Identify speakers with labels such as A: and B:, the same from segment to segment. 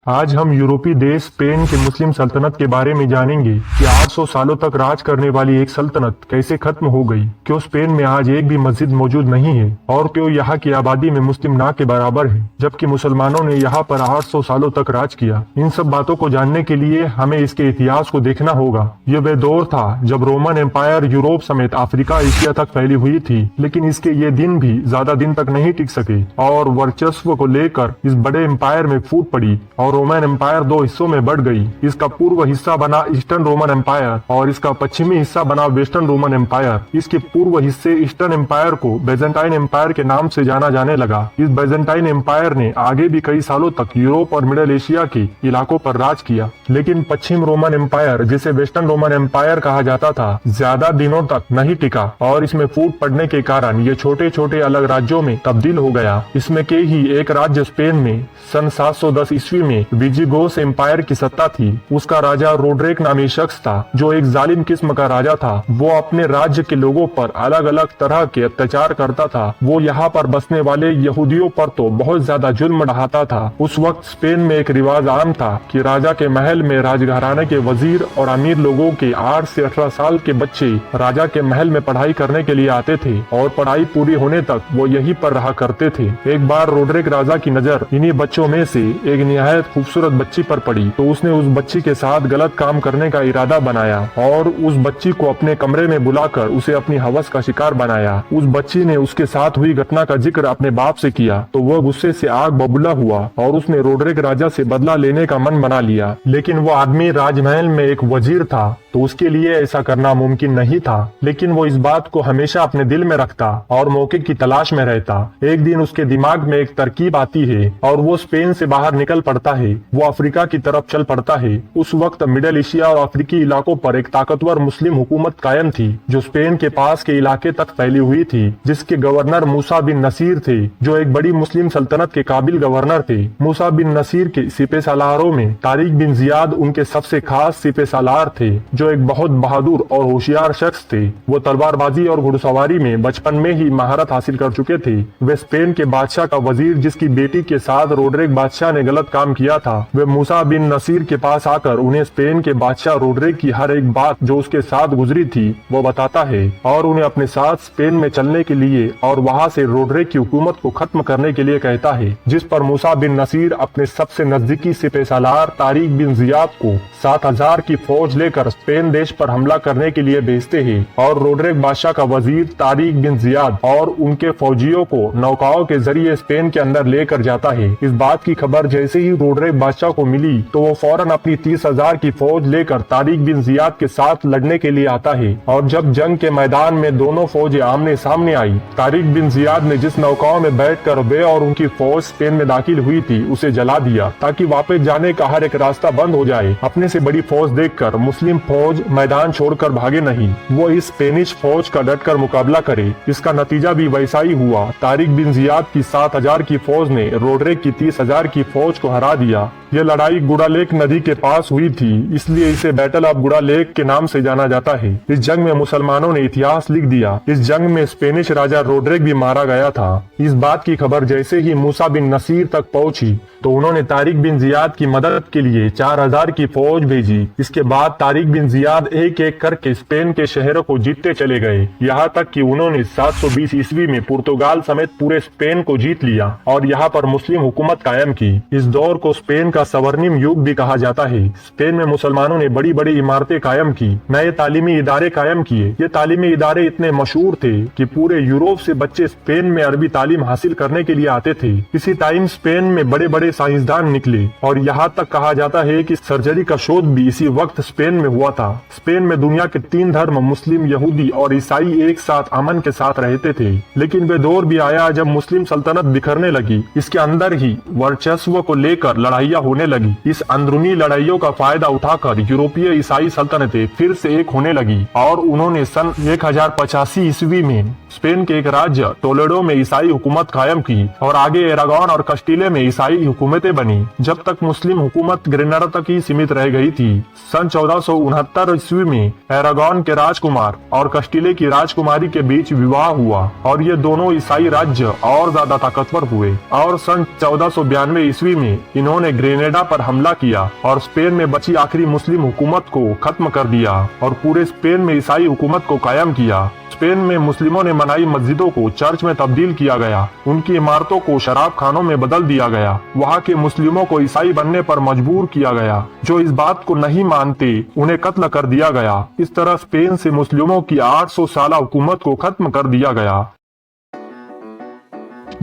A: आज हम यूरोपीय देश स्पेन के मुस्लिम सल्तनत के बारे में जानेंगे कि 800 सालों तक राज करने वाली एक सल्तनत कैसे खत्म हो गई, क्यों स्पेन में आज एक भी मस्जिद मौजूद नहीं है और क्यों यहाँ की आबादी में मुस्लिम ना के बराबर है, जबकि मुसलमानों ने यहाँ पर 800 सालों तक राज किया। इन सब बातों को जानने के लिए हमें इसके इतिहास को देखना होगा। ये वह दौर था जब रोमन एम्पायर यूरोप समेत अफ्रीका एशिया तक फैली हुई थी, लेकिन इसके ये दिन भी ज्यादा दिन तक नहीं टिक सके और वर्चस्व को लेकर इस बड़े एम्पायर में फूट पड़ी और रोमन एम्पायर दो हिस्सों में बढ़ गई। इसका पूर्व हिस्सा बना ईस्टर्न रोमन एम्पायर और इसका पश्चिमी हिस्सा बना वेस्टर्न रोमन एम्पायर। इसके पूर्व हिस्से ईस्टर्न एम्पायर को बेजेंटाइन एम्पायर के नाम से जाना जाने लगा। इस बेजेंटाइन एम्पायर ने आगे भी कई सालों तक यूरोप और मिडिल एशिया के इलाकों पर राज किया, लेकिन पश्चिम रोमन एम्पायर, जिसे वेस्टर्न रोमन एम्पायर कहा जाता था, ज्यादा दिनों तक नहीं टिका और इसमें फूट पड़ने के कारण ये छोटे छोटे अलग राज्यों में तब्दील हो गया। इसमें के ही एक राज्य स्पेन में सन 710 ईस्वी में विजिगोस एम्पायर की सत्ता थी। उसका राजा रोड्रिक नामी शख्स था जो एक जालिम किस्म का राजा था। वो अपने राज्य के लोगों पर अलग अलग तरह के अत्याचार करता था। वो यहाँ पर बसने वाले यहूदियों पर तो बहुत ज्यादा जुल्म ढाता था। उस वक्त स्पेन में एक रिवाज आम था कि राजा के महल में राजघराने के वजीर और अमीर लोगों के 8 से 18 साल के बच्चे राजा के महल में पढ़ाई करने के लिए आते थे और पढ़ाई पूरी होने तक वो यहीं पर रहा करते थे। एक बार रोड्रिक राजा की नजर इन्हीं बच्चों में से एक निहायत खूबसूरत बच्ची पर पड़ी तो उसने उस बच्ची के साथ गलत काम करने का इरादा बनाया और उस बच्ची को अपने कमरे में बुलाकर उसे अपनी हवस का शिकार बनाया। उस बच्ची ने उसके साथ हुई घटना का जिक्र अपने बाप से किया तो वह गुस्से से आग बबूला हुआ और उसने रोड्रिक राजा से बदला लेने का मन बना लिया। लेकिन वो आदमी राजमहल में एक वजीर था तो उसके लिए ऐसा करना मुमकिन नहीं था, लेकिन वो इस बात को हमेशा अपने दिल में रखता और मौके की तलाश में रहता। एक दिन उसके दिमाग में एक तरकीब आती है और वो स्पेन से बाहर निकल पड़ता है। वो अफ्रीका की तरफ चल पड़ता है। उस वक्त मिडिल एशिया और अफ्रीकी इलाकों पर एक ताकतवर मुस्लिम हुकूमत कायम थी जो स्पेन के पास के इलाके तक फैली हुई थी, जिसके गवर्नर मूसा बिन नसीर थे जो एक बड़ी मुस्लिम सल्तनत के काबिल गवर्नर थे। मूसा बिन नसीर के सिपह सालारों में तारिक बिन जियाद उनके सबसे खास सिपह सालार थे जो एक बहुत बहादुर और होशियार शख्स थे। वो तलवारबाजी और घुड़सवारी में बचपन में ही महारत हासिल कर चुके थे। वे स्पेन के बादशाह का वजीर, जिसकी बेटी के साथ रोड्रिक बादशाह ने गलत काम किया था, वे मूसा बिन नसीर के पास आकर उन्हें स्पेन के बादशाह रोड्रिक की हर एक बात जो उसके साथ गुजरी थी वो बताता है और उन्हें अपने साथ स्पेन में चलने के लिए और वहाँ से रोड्रिक की हुकूमत को खत्म करने के लिए कहता है। जिस पर मूसा बिन नसीर अपने सबसे नजदीकी सिपह सालार तारिक बिन जियाद को 7000 की फौज लेकर स्पेन देश पर हमला करने के लिए भेजते हैं और रोड्रिक बादशाह का वजीर तारिक बिन जियाद और उनके फौजियों को नौकाओं के जरिए स्पेन के अंदर लेकर जाता है। इस बात की खबर जैसे ही रोड्रिक बादशाह को मिली तो वो फौरन अपनी 30,000 की फौज लेकर तारिक बिन जियाद के साथ लड़ने के लिए आता है और जब जंग के मैदान में दोनों फौजें आमने सामने आई, तारिक बिन जियाद ने जिस नौकाओं में बैठकर वे और उनकी फौज स्पेन में दाखिल हुई थी उसे जला दिया ताकि वापस जाने का हर एक रास्ता बंद हो जाए। अपने से बड़ी फौज देखकर मुस्लिम फौज मैदान छोड़कर भागे नहीं, वो इस स्पेनिश फौज का डटकर मुकाबला करे। इसका नतीजा भी वैसा ही हुआ। तारिक बिन जियाद की 7,000 की फौज ने रोड्रिक की 30,000 की फौज को हरा दिया। यह लड़ाई गुड़ालेक नदी के पास हुई थी, इसलिए इसे बैटल ऑफ गुड़ालेक के नाम से जाना जाता है। इस जंग में मुसलमानों ने इतिहास लिख दिया। इस जंग में स्पेनिश राजा रोड्रिक भी मारा गया था। इस बात की खबर जैसे ही मूसा बिन नसीर तक पहुंची तो उन्होंने तारिक बिन जियाद की मदद के लिए 4,000 की फौज भेजी। इसके बाद तारिक बिन जियाद एक एक करके स्पेन के शहरों को जीतते चले गए, यहाँ तक कि उन्होंने 720 ईस्वी में पुर्तगाल समेत पूरे स्पेन को जीत लिया और यहाँ पर मुस्लिम हुकूमत कायम की। इस दौर को स्पेन का स्वर्णिम युग भी कहा जाता है। स्पेन में मुसलमानों ने बड़ी बड़ी इमारतें कायम की, नए तालीमी इदारे कायम किए। ये तालीमी इदारे इतने मशहूर थे कि पूरे यूरोप से बच्चे स्पेन में अरबी तालीम हासिल करने के लिए आते थे। इसी टाइम स्पेन में बड़े बड़े साइंसदान निकले और यहाँ तक कहा जाता है कि सर्जरी का शोध भी इसी वक्त स्पेन में हुआ था। स्पेन में दुनिया के 3 धर्म मुस्लिम, यहूदी और ईसाई एक साथ अमन के साथ रहते थे, लेकिन वे दौर भी आया जब मुस्लिम सल्तनत बिखरने लगी। इसके अंदर ही वर्चस्व को लेकर लड़ाइयाँ होने लगी। इस अंदरूनी लड़ाइयों का फायदा उठाकर यूरोपीय ईसाई सल्तनतें फिर से एक होने लगी और उन्होंने सन 1085 ईस्वी में स्पेन के एक राज्य टोलेडो में ईसाई हुकूमत कायम की और आगे एरागोन और कस्टिले में ईसाई हुकूमतें बनी। जब तक मुस्लिम हुकूमत ग्रेनाडा तक ही सीमित रह गई थी। सन 1469 ईस्वी में एरागॉन के राजकुमार और कस्टिले की राजकुमारी के बीच विवाह हुआ और ये दोनों ईसाई राज्य और ज्यादा ताकतवर हुए और सन 1492 ईस्वी में इन्होंने ग्रेनेडा पर हमला किया और स्पेन में बची आखिरी मुस्लिम हुकूमत को खत्म कर दिया और पूरे स्पेन में ईसाई हुकूमत को कायम किया। स्पेन में मुस्लिमों ने बनाई मस्जिदों को चर्च में तब्दील किया गया, उनकी इमारतों को शराब खानों में बदल दिया गया, वहाँ के मुस्लिमों को ईसाई बनने पर मजबूर किया गया, जो इस बात को नहीं मानते उन्हें कत्ल कर दिया गया। इस तरह स्पेन से मुस्लिमों की 800 साल हुकूमत को खत्म कर दिया गया।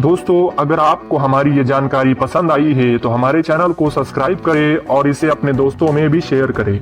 A: दोस्तों, अगर आपको हमारी ये जानकारी पसंद आई है तो हमारे चैनल को सब्सक्राइब करें और इसे अपने दोस्तों में भी शेयर करें।